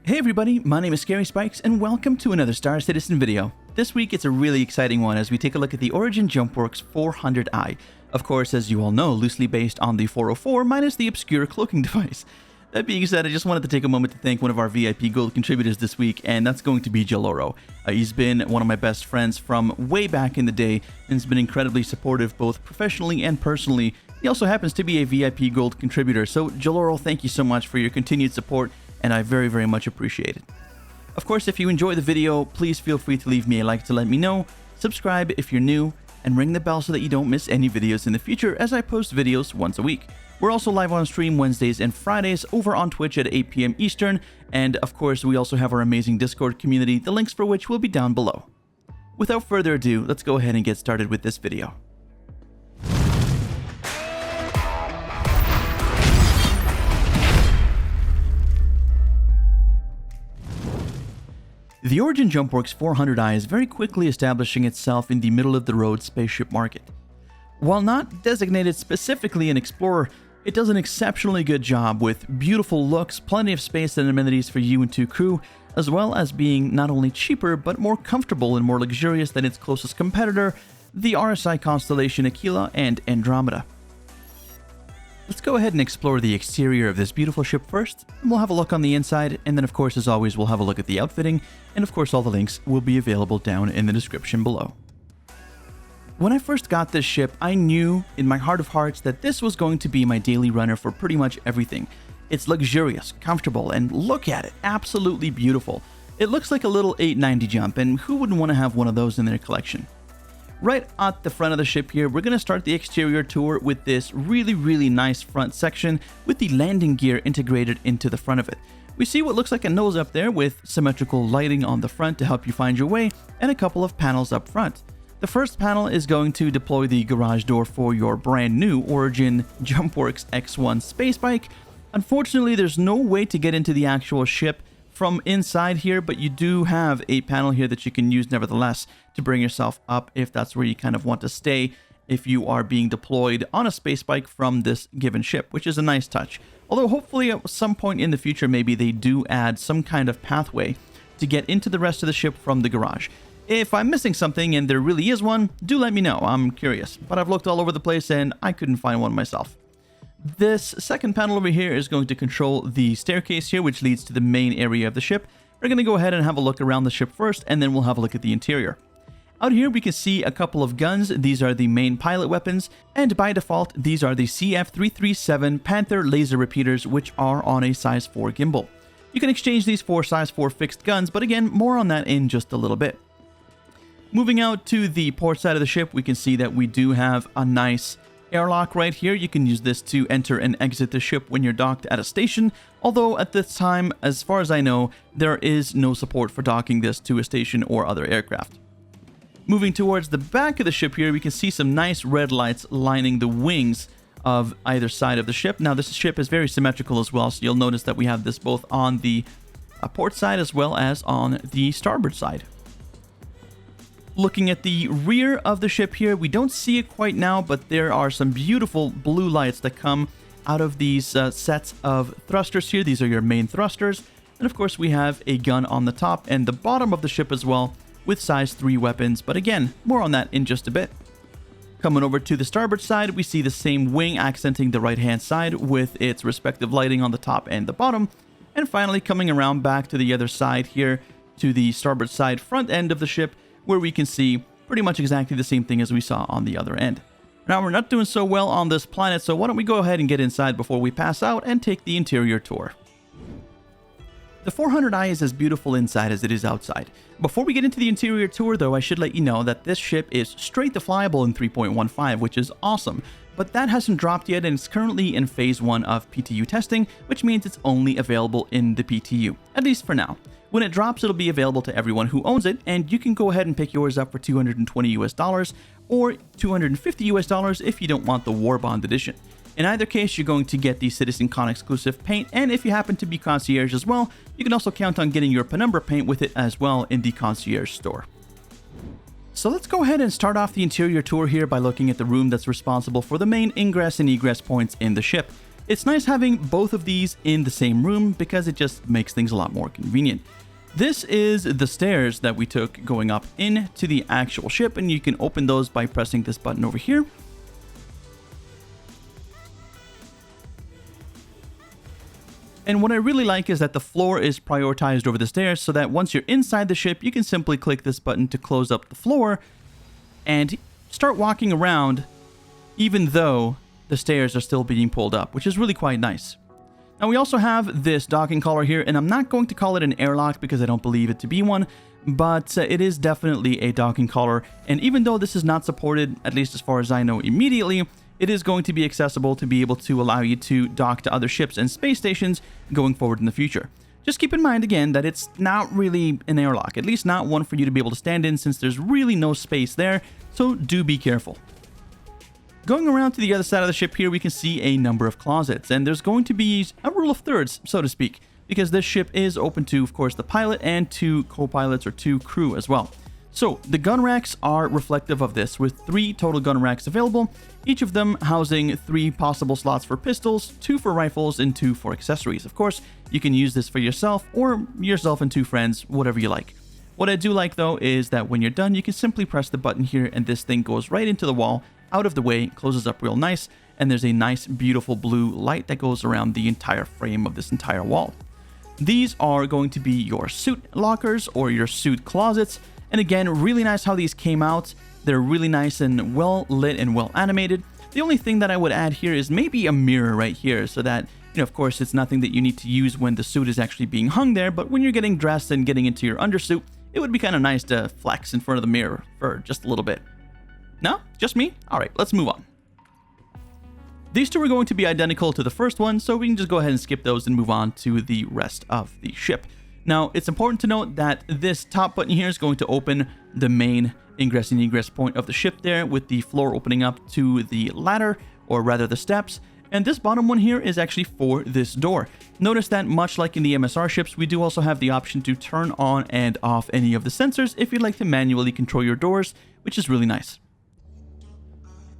Hey everybody, my name is Scary Spikes and welcome to another Star Citizen video. This week it's a really exciting one as we take a look at the Origin Jumpworks 400i. Of course, as you all know, loosely based on the 404 minus the obscure cloaking device. That being said, I just wanted to take a moment to thank one of our VIP Gold contributors this week, and that's going to be Jaloro. He's been one of my best friends from way back in the day and has been incredibly supportive both professionally and personally. He also happens to be a VIP Gold contributor, so Jaloro, thank you so much for your continued support, and I very, very much appreciate it. Of course, if you enjoy the video, please feel free to leave me a like to let me know, subscribe if you're new, and ring the bell so that you don't miss any videos in the future as I post videos once a week. We're also live on stream Wednesdays and Fridays over on Twitch at 8 p.m. Eastern, and of course we also have our amazing Discord community, the links for which will be down below. Without further ado, let's go ahead and get started with this video. The Origin Jumpworks 400i is very quickly establishing itself in the middle-of-the-road spaceship market. While not designated specifically an explorer, it does an exceptionally good job with beautiful looks, plenty of space and amenities for you and two crew, as well as being not only cheaper but more comfortable and more luxurious than its closest competitor, the RSI constellation Aquila and Andromeda. Let's go ahead and explore the exterior of this beautiful ship first, and we'll have a look on the inside, and then of course as always we'll have a look at the outfitting, and of course all the links will be available down in the description below. When I first got this ship, I knew in my heart of hearts that this was going to be my daily runner for pretty much everything. It's luxurious, comfortable, and look at it, absolutely beautiful. It looks like a little 890 jump, and who wouldn't want to have one of those in their collection? Right at the front of the ship here, we're going to start the exterior tour with this really nice front section with the landing gear integrated into the front of it. We see what looks like a nose up there with symmetrical lighting on the front to help you find your way, and a couple of panels up front. The first panel is going to deploy the garage door for your brand new Origin Jumpworks X1 space bike. Unfortunately, there's no way to get into the actual ship from inside here, but you do have a panel here that you can use nevertheless to bring yourself up if that's where you kind of want to stay if you are being deployed on a space bike from this given ship, which is a nice touch. Although hopefully at some point in the future maybe they do add some kind of pathway to get into the rest of the ship from the garage. If I'm missing something and there really is one, do let me know, I'm curious, but I've looked all over the place and I couldn't find one myself. This second panel over here is going to control the staircase here, which leads to the main area of the ship. We're going to go ahead and have a look around the ship first, and then we'll have a look at the interior. Out here we can see a couple of guns. These are the main pilot weapons, and by default these are the CF337 Panther laser repeaters, which are on a size 4 gimbal. You can exchange these for size 4 fixed guns, but again, more on that in just a little bit. Moving out to the port side of the ship, we can see that we do have a nice airlock right here. You can use this to enter and exit the ship when you're docked at a station, although at this time, as far as I know, there is no support for docking this to a station or other aircraft. Moving towards the back of the ship here, we can see some nice red lights lining the wings of either side of the ship. Now this ship is very symmetrical as well, so you'll notice that we have this both on the port side as well as on the starboard side. Looking at the rear of the ship here, we don't see it quite now, but there are some beautiful blue lights that come out of these sets of thrusters here. These are your main thrusters. And of course, we have a gun on the top and the bottom of the ship as well with size 3 weapons. But again, more on that in just a bit. Coming over to the starboard side, we see the same wing accenting the right-hand side with its respective lighting on the top and the bottom. And finally, coming around back to the other side here to the starboard side front end of the ship, where we can see pretty much exactly the same thing as we saw on the other end. Now, we're not doing so well on this planet, so why don't we go ahead and get inside before we pass out and take the interior tour. The 400i is as beautiful inside as it is outside. Before we get into the interior tour though, I should let you know that this ship is straight to flyable in 3.15, which is awesome, but that hasn't dropped yet and it's currently in phase 1 of PTU testing, which means it's only available in the PTU, at least for now. When it drops, it'll be available to everyone who owns it, and you can go ahead and pick yours up for $220 US or $250 US if you don't want the War Bond edition. In either case, you're going to get the CitizenCon exclusive paint, and if you happen to be concierge as well, you can also count on getting your Penumbra paint with it as well in the concierge store. So let's go ahead and start off the interior tour here by looking at the room that's responsible for the main ingress and egress points in the ship. It's nice having both of these in the same room because it just makes things a lot more convenient. This is the stairs that we took going up into the actual ship, and you can open those by pressing this button over here. And what I really like is that the floor is prioritized over the stairs, so that once you're inside the ship, you can simply click this button to close up the floor and start walking around even though the stairs are still being pulled up, which is really quite nice. Now we also have this docking collar here, and I'm not going to call it an airlock because I don't believe it to be one, but it is definitely a docking collar, and even though this is not supported, at least as far as I know immediately, it is going to be accessible to be able to allow you to dock to other ships and space stations going forward in the future. Just keep in mind again that it's not really an airlock, at least not one for you to be able to stand in, since there's really no space there, so do be careful. Going around to the other side of the ship here, we can see a number of closets, and there's going to be a rule of thirds, so to speak, because this ship is open to, of course, the pilot and 2 co-pilots or 2 crew as well. So the gun racks are reflective of this, with 3 total gun racks available, each of them housing 3 possible slots for pistols, 2 for rifles, and 2 for accessories. Of course, you can use this for yourself or yourself and 2 friends, whatever you like. What I do like though is that when you're done, you can simply press the button here and this thing goes right into the wall, out of the way, closes up real nice, and there's a nice beautiful blue light that goes around the entire frame of this entire wall. These are going to be your suit lockers or your suit closets. And again, really nice how these came out. They're really nice and well lit and well animated. The only thing that I would add here is maybe a mirror right here, so that, of course, it's nothing that you need to use when the suit is actually being hung there, but when you're getting dressed and getting into your undersuit, it would be kind of nice to flex in front of the mirror for just a little bit. No? Just me? Alright, let's move on. These 2 are going to be identical to the first one, so we can just go ahead and skip those and move on to the rest of the ship. Now, it's important to note that this top button here is going to open the main ingress and egress point of the ship there, with the floor opening up to the ladder, or rather the steps. And this bottom one here is actually for this door. Notice that much like in the MSR ships, we do also have the option to turn on and off any of the sensors if you'd like to manually control your doors, which is really nice.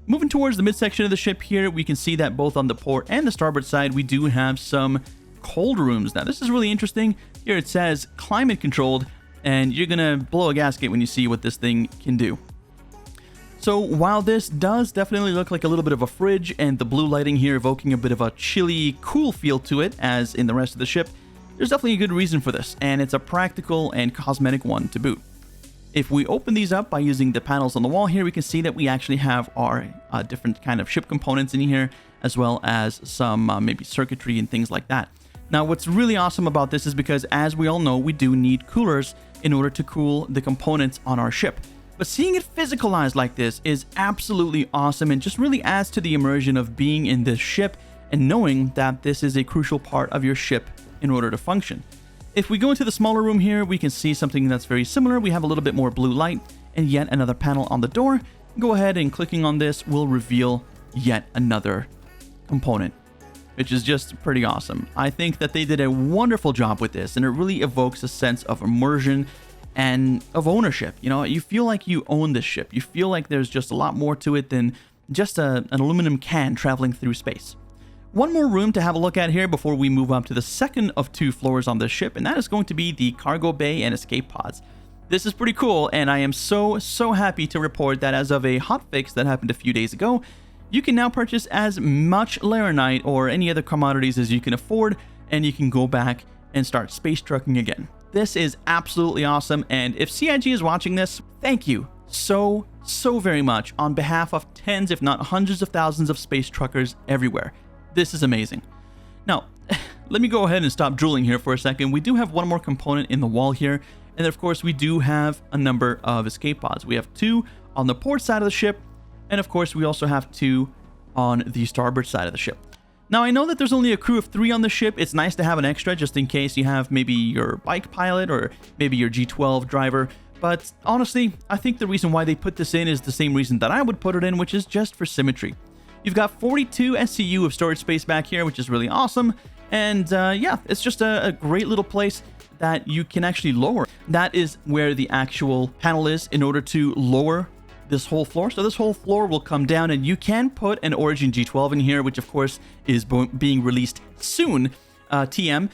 Moving towards the midsection of the ship here, we can see that both on the port and the starboard side, we do have some cold rooms. Now, this is really interesting. Here it says climate controlled, and you're gonna blow a gasket when you see what this thing can do. So while this does definitely look like a little bit of a fridge, and the blue lighting here evoking a bit of a chilly, cool feel to it, as in the rest of the ship, there's definitely a good reason for this, and it's a practical and cosmetic one to boot. If we open these up by using the panels on the wall here, we can see that we actually have our different kind of ship components in here, as well as some maybe circuitry and things like that. Now, what's really awesome about this is because, as we all know, we do need coolers in order to cool the components on our ship. But seeing it physicalized like this is absolutely awesome, and just really adds to the immersion of being in this ship and knowing that this is a crucial part of your ship in order to function. If we go into the smaller room here, we can see something that's very similar. We have a little bit more blue light and yet another panel on the door. Go ahead and clicking on this will reveal yet another component, which is just pretty awesome. I think that they did a wonderful job with this, and it really evokes a sense of immersion and of ownership. You feel like you own this ship. You feel like there's just a lot more to it than just an aluminum can traveling through space. One more room to have a look at here before we move up to the second of 2 floors on this ship, and that is going to be the cargo bay and escape pods. This is pretty cool, and I am so happy to report that as of a hotfix that happened a few days ago, you can now purchase as much Laranite or any other commodities as you can afford, and you can go back and start space trucking again. This is absolutely awesome, and if CIG is watching this, thank you so very much on behalf of tens, if not hundreds of thousands of space truckers everywhere. This is amazing. Now, let me go ahead and stop drooling here for a second. We do have one more component in the wall here, and of course we do have a number of escape pods. We have 2 on the port side of the ship, and of course we also have 2 on the starboard side of the ship. Now, I know that there's only a crew of 3 on the ship. It's nice to have an extra just in case you have maybe your bike pilot or maybe your G12 driver, but honestly, I think the reason why they put this in is the same reason that I would put it in, which is just for symmetry. You've got 42 SCU of storage space back here, which is really awesome. And yeah, it's just a great little place that you can actually lower. That is where the actual panel is in order to lower this whole floor. So this whole floor will come down, and you can put an Origin G12 in here, which of course is being released soon, TM.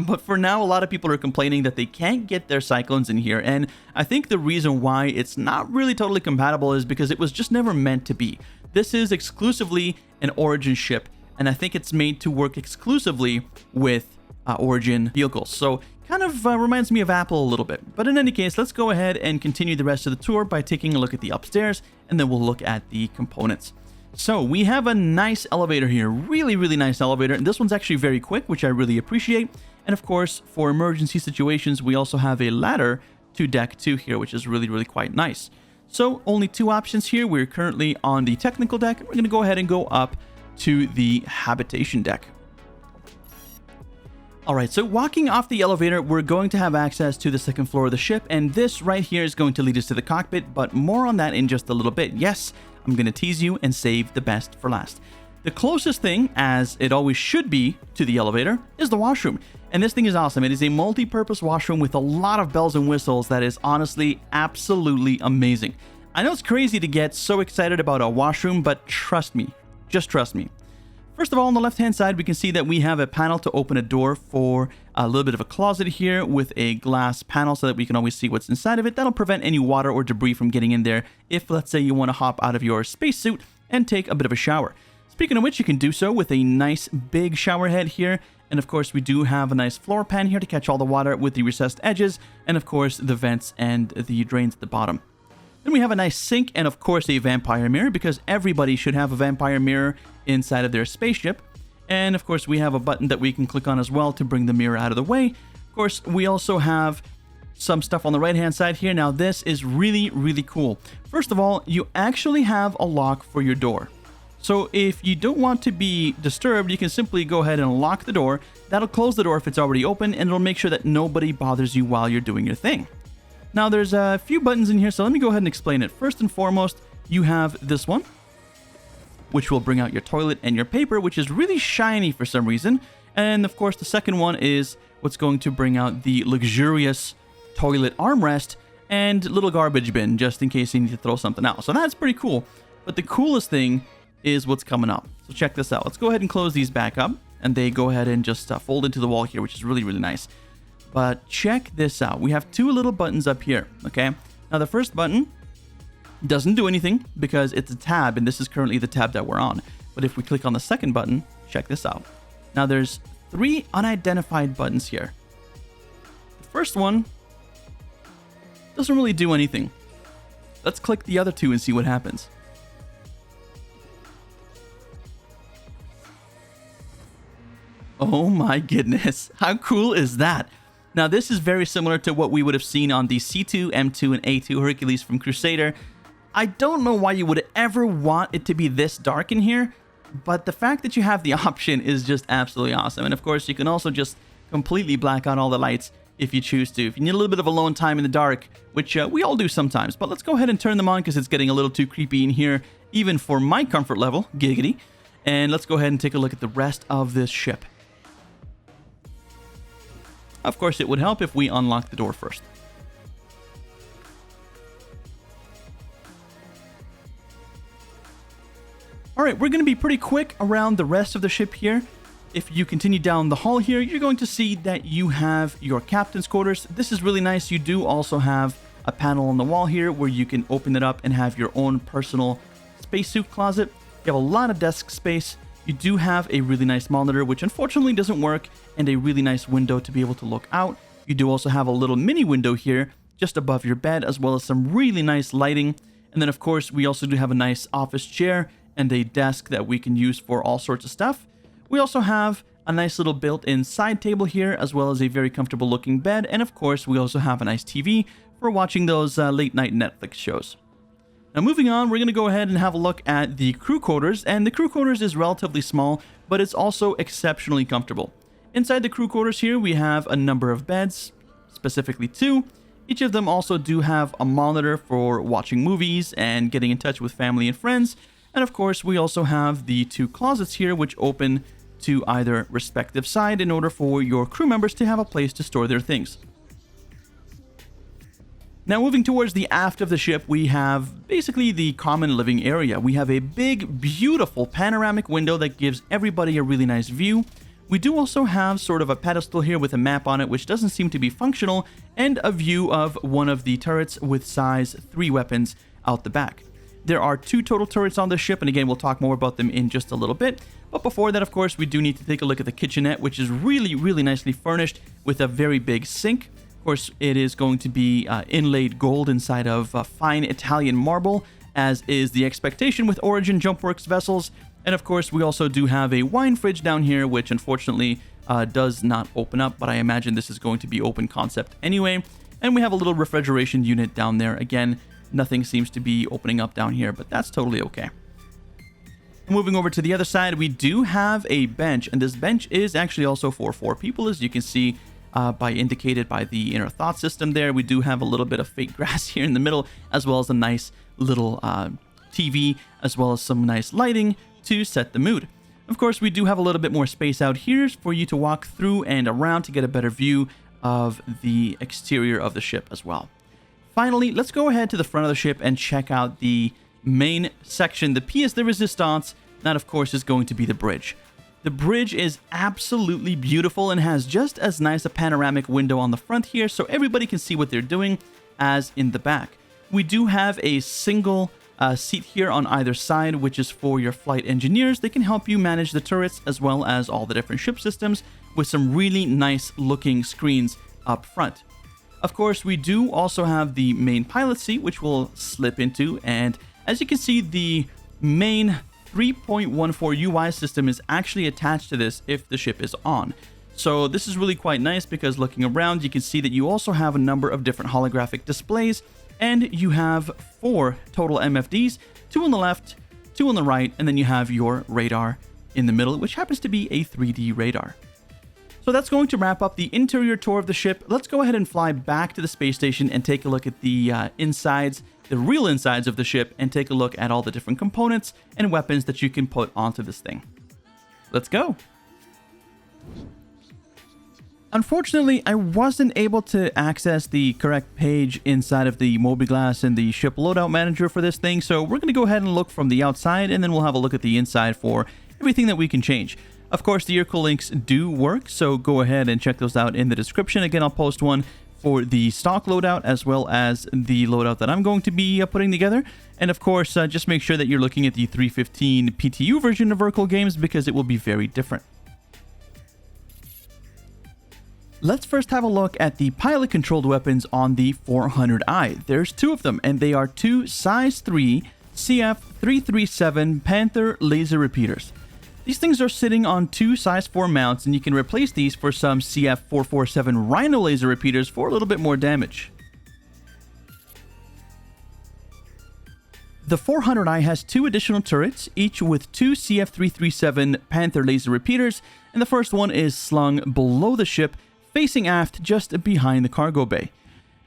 But for now, a lot of people are complaining that they can't get their Cyclones in here, and I think the reason why it's not really totally compatible is because it was just never meant to be. This is exclusively an Origin ship, and I think it's made to work exclusively with Origin vehicles. So kind of reminds me of Apple a little bit. But in any case, let's go ahead and continue the rest of the tour by taking a look at the upstairs, and then we'll look at the components. So we have a nice elevator here, really, really nice elevator. And this one's actually very quick, which I really appreciate. And of course, for emergency situations, we also have a ladder to deck 2 here, which is really, really quite nice. So only 2 options here. We're currently on the technical deck. We're going to go ahead and go up to the habitation deck. All right, so walking off the elevator, we're going to have access to the second floor of the ship, and this right here is going to lead us to the cockpit, but more on that in just a little bit. Yes, I'm going to tease you and save the best for last. The closest thing, as it always should be, to the elevator is the washroom. And this thing is awesome. It is a multi-purpose washroom with a lot of bells and whistles that is honestly absolutely amazing. I know it's crazy to get so excited about a washroom, but trust me, just trust me. First of all, on the left-hand side, we can see that we have a panel to open a door for a little bit of a closet here with a glass panel so that we can always see what's inside of it. That'll prevent any water or debris from getting in there if, let's say, you want to hop out of your spacesuit and take a bit of a shower. Speaking of which, you can do so with a nice big shower head here. And of course, we do have a nice floor pan here to catch all the water with the recessed edges. And of course, the vents and the drains at the bottom. Then we have a nice sink and of course a vampire mirror, because everybody should have a vampire mirror inside of their spaceship. And of course we have a button that we can click on as well to bring the mirror out of the way. Of course, we also have some stuff on the right hand side here. Now this is really, really cool. First of all, you actually have a lock for your door. So if you don't want to be disturbed, you can simply go ahead and lock the door. That'll close the door if it's already open, and it'll make sure that nobody bothers you while you're doing your thing. Now there's a few buttons in here, so let me go ahead and explain it. First and foremost, you have this one, which will bring out your toilet and your paper, which is really shiny for some reason. And of course, the second one is what's going to bring out the luxurious toilet armrest and little garbage bin, just in case you need to throw something out. So that's pretty cool. But the coolest thing is what's coming up. So check this out. Let's go ahead and close these back up, and they go ahead and just fold into the wall here, which is really, really nice. But check this out. We have 2 little buttons up here, okay? Now the first button doesn't do anything because it's a tab, and this is currently the tab that we're on. But if we click on the second button, check this out. Now there's 3 unidentified buttons here. The first one doesn't really do anything. Let's click the other 2 and see what happens. Oh my goodness, how cool is that? Now this is very similar to what we would have seen on the C2, M2, and A2 Hercules from Crusader. I don't know why you would ever want it to be this dark in here, but the fact that you have the option is just absolutely awesome. And of course, you can also just completely black out all the lights if you choose to. If you need a little bit of alone time in the dark, which we all do sometimes, but let's go ahead and turn them on because it's getting a little too creepy in here, even for my comfort level, giggity. And let's go ahead and take a look at the rest of this ship. Of course, it would help if we unlock the door first. Alright, we're going to be pretty quick around the rest of the ship here. If you continue down the hall here, you're going to see that you have your captain's quarters. This is really nice. You do also have a panel on the wall here where you can open it up and have your own personal spacesuit closet. You have a lot of desk space. You do have a really nice monitor, which unfortunately doesn't work, and a really nice window to be able to look out. You do also have a little mini window here just above your bed, as well as some really nice lighting. And then of course, we also do have a nice office chair and a desk that we can use for all sorts of stuff. We also have a nice little built-in side table here, as well as a very comfortable looking bed. And of course, we also have a nice TV for watching those late night Netflix shows. Now moving on, we're going to go ahead and have a look at the crew quarters, and the crew quarters is relatively small, but it's also exceptionally comfortable. Inside the crew quarters here, we have a number of beds, specifically 2. Each of them also do have a monitor for watching movies and getting in touch with family and friends. And of course, we also have the 2 closets here, which open to either respective side in order for your crew members to have a place to store their things. Now moving towards the aft of the ship, we have basically the common living area. We have a big, beautiful panoramic window that gives everybody a really nice view. We do also have sort of a pedestal here with a map on it, which doesn't seem to be functional, and a view of one of the turrets with size 3 weapons out the back. There are 2 total turrets on the ship, and again, we'll talk more about them in just a little bit. But before that, of course, we do need to take a look at the kitchenette, which is really, really nicely furnished with a very big sink. Of course, it is going to be inlaid gold inside of fine Italian marble, as is the expectation with Origin Jumpworks vessels. And of course, we also do have a wine fridge down here, which unfortunately does not open up, but I imagine this is going to be open concept anyway. And we have a little refrigeration unit down there. Again, nothing seems to be opening up down here, but that's totally okay. Moving over to the other side, we do have a bench, and this bench is actually also for 4 people, as you can see indicated by the inner thought system there. We do have a little bit of fake grass here in the middle, as well as a nice little TV, as well as some nice lighting to set the mood. Of course, we do have a little bit more space out here for you to walk through and around to get a better view of the exterior of the ship as well. Finally, let's go ahead to the front of the ship and check out the main section, the pièce de résistance. That, of course, is going to be the bridge. The bridge is absolutely beautiful and has just as nice a panoramic window on the front here, so everybody can see what they're doing as in the back. We do have a single seat here on either side, which is for your flight engineers. They can help you manage the turrets as well as all the different ship systems with some really nice looking screens up front. Of course, we do also have the main pilot seat, which we'll slip into, and as you can see, the main 3.14 UI system is actually attached to this if the ship is on. So this is really quite nice because looking around, you can see that you also have a number of different holographic displays, and you have 4 total MFDs, 2 on the left, 2 on the right, and then you have your radar in the middle, which happens to be a 3D radar. So that's going to wrap up the interior tour of the ship. Let's go ahead and fly back to the space station and take a look at the insides, the real insides of the ship, and take a look at all the different components and weapons that you can put onto this thing. Let's go. Unfortunately, I wasn't able to access the correct page inside of the mobiGlas and the ship loadout manager for this thing, so we're going to go ahead and look from the outside, and then we'll have a look at the inside for everything that we can change. Of course, the air-cool links do work, so go ahead and check those out in the description. Again, I'll post one for the stock loadout as well as the loadout that I'm going to be putting together. And of course, just make sure that you're looking at the 315 PTU version of Vertical Games because it will be very different. Let's first have a look at the pilot-controlled weapons on the 400i. There's 2 of them, and they are 2 size 3 CF337 Panther laser repeaters. These things are sitting on 2 size 4 mounts, and you can replace these for some CF447 Rhino laser repeaters for a little bit more damage. The 400i has 2 additional turrets, each with 2 CF337 Panther laser repeaters, and the first one is slung below the ship, facing aft just behind the cargo bay.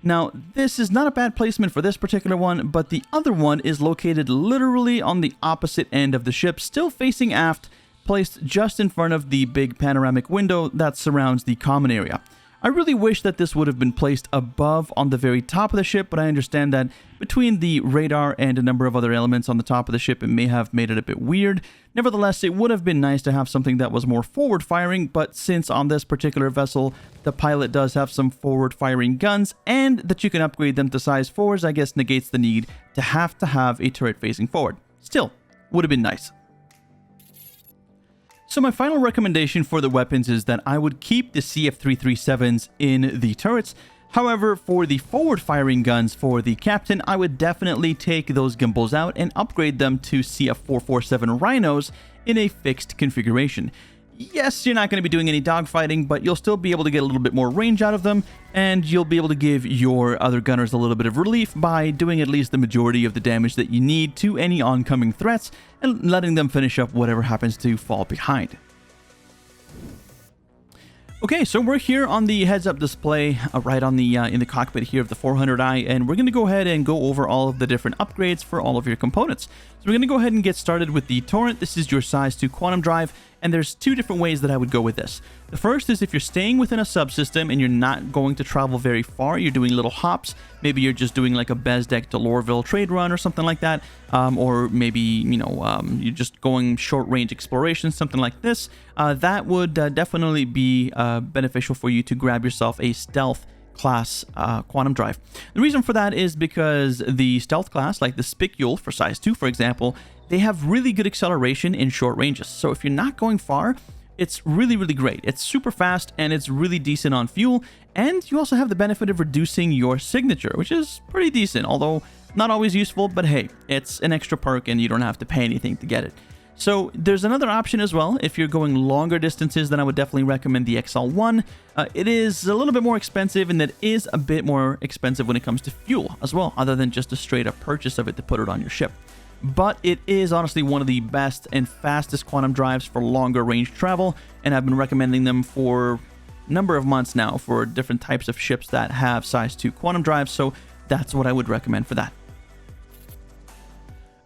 Now, this is not a bad placement for this particular one, but the other one is located literally on the opposite end of the ship, still facing aft, placed just in front of the big panoramic window that surrounds the common area. I really wish that this would have been placed above on the very top of the ship, but I understand that between the radar and a number of other elements on the top of the ship, it may have made it a bit weird. Nevertheless, it would have been nice to have something that was more forward firing, but since on this particular vessel, the pilot does have some forward firing guns, and that you can upgrade them to size 4s, I guess negates the need to have a turret facing forward. Still, would have been nice. So my final recommendation for the weapons is that I would keep the CF337s in the turrets. However, for the forward-firing guns for the captain, I would definitely take those gimbals out and upgrade them to CF447 Rhinos in a fixed configuration. Yes, you're not going to be doing any dogfighting, but you'll still be able to get a little bit more range out of them, and you'll be able to give your other gunners a little bit of relief by doing at least the majority of the damage that you need to any oncoming threats, and letting them finish up whatever happens to fall behind. Okay, so we're here on the heads-up display, right on the in the cockpit here of the 400i, and we're going to go ahead and go over all of the different upgrades for all of your components. So we're going to go ahead and get started with the Torrent. This is your size 2 quantum drive. And there's two different ways that I would go with this. The first is if you're staying within a subsystem and you're not going to travel very far, you're doing little hops. Maybe you're just doing like a Bezdek to Loreville trade run or something like that. Or maybe, you're just going short range exploration, something like this. That would definitely be beneficial for you to grab yourself a stealth class quantum drive. The reason for that is because the stealth class, like the Spicule for size 2, for example, they have really good acceleration in short ranges. So if you're not going far, it's really, really great. It's super fast and it's really decent on fuel. And you also have the benefit of reducing your signature, which is pretty decent, although not always useful, but hey, it's an extra perk and you don't have to pay anything to get it. So there's another option as well. If you're going longer distances, then I would definitely recommend the XL1. It is a little bit more expensive, and it is a bit more expensive when it comes to fuel as well, other than just a straight up purchase of it to put it on your ship. But it is honestly one of the best and fastest quantum drives for longer range travel, and I've been recommending them for a number of months now for different types of ships that have size 2 quantum drives, so that's what I would recommend for that.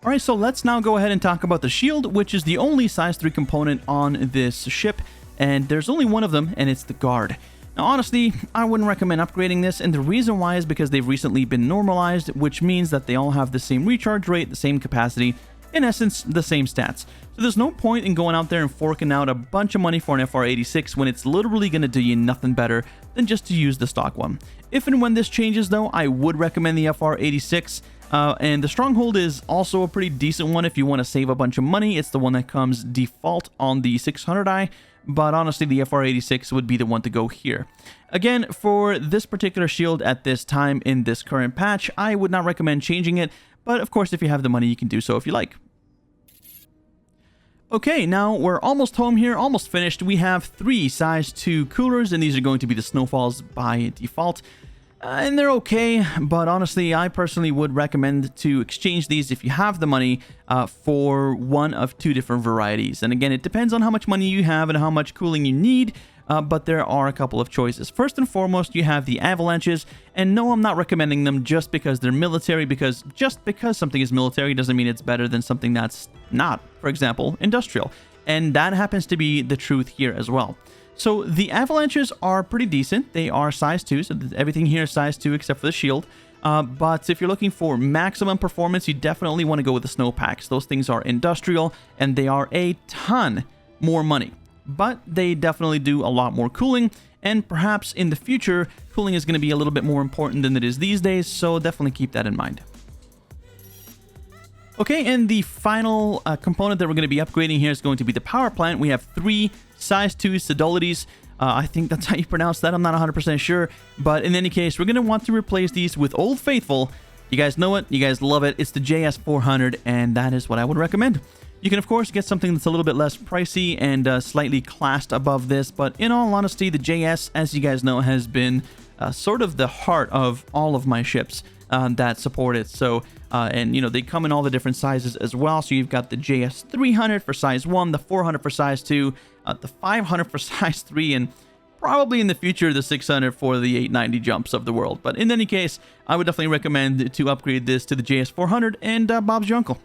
Alright, so let's now go ahead and talk about the shield, which is the only size 3 component on this ship, and there's only one of them, and it's the guard. Now honestly, I wouldn't recommend upgrading this, and the reason why is because they've recently been normalized, which means that they all have the same recharge rate, the same capacity, in essence, the same stats. So there's no point in going out there and forking out a bunch of money for an FR86 when it's literally going to do you nothing better than just to use the stock one. If and when this changes though, I would recommend the FR86. And the Stronghold is also a pretty decent one if you want to save a bunch of money. It's the one that comes default on the 600i, but honestly the FR86 would be the one to go here. Again, for this particular shield at this time in this current patch, I would not recommend changing it, but of course if you have the money you can do so if you like. Okay, now we're almost home here, almost finished. We have 3 size 2 coolers, and these are going to be the Snowfalls by default. And they're okay, but honestly, I personally would recommend to exchange these if you have the money for one of 2 different varieties. And again, it depends on how much money you have and how much cooling you need, but there are a couple of choices. First and foremost, you have the Avalanches, and no, I'm not recommending them just because they're military, because just because something is military doesn't mean it's better than something that's not, for example, industrial. And that happens to be the truth here as well. So the Avalanches are pretty decent. They are size 2, so everything here is size 2 except for the shield. But if you're looking for maximum performance, you definitely want to go with the Snowpacks. Those things are industrial, and they are a ton more money. But they definitely do a lot more cooling, and perhaps in the future, cooling is going to be a little bit more important than it is these days, so definitely keep that in mind. Okay, and the final component that we're going to be upgrading here is going to be the power plant. We have 3 size 2 Sidolities. I think that's how you pronounce that. I'm not 100% sure. But in any case, we're going to want to replace these with Old Faithful. You guys know it. You guys love it. It's the JS400, and that is what I would recommend. You can, of course, get something that's a little bit less pricey and slightly classed above this. But in all honesty, the JS, as you guys know, has been sort of the heart of all of my ships that support it. So, and they come in all the different sizes as well. So you've got the JS 300 for size 1, the 400 for size 2, the 500 for size 3, and probably in the future the 600 for the 890 jumps of the world. But in any case, I would definitely recommend to upgrade this to the JS 400, and Bob's your uncle.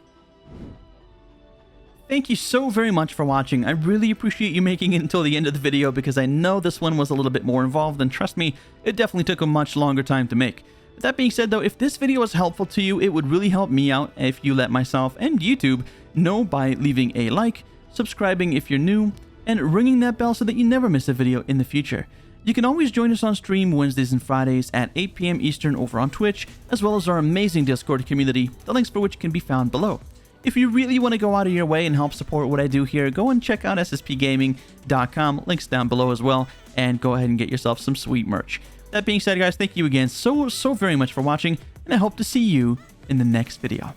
Thank you so very much for watching. I really appreciate you making it until the end of the video, because I know this one was a little bit more involved, and trust me, it definitely took a much longer time to make. With that being said though, if this video was helpful to you, it would really help me out if you let myself and YouTube know by leaving a like, subscribing if you're new, and ringing that bell so that you never miss a video in the future. You can always join us on stream Wednesdays and Fridays at 8 p.m. Eastern over on Twitch, as well as our amazing Discord community, the links for which can be found below. If you really want to go out of your way and help support what I do here, go and check out sspgaming.com, links down below as well, and go ahead and get yourself some sweet merch. That being said, guys, thank you again so very much for watching, and I hope to see you in the next video.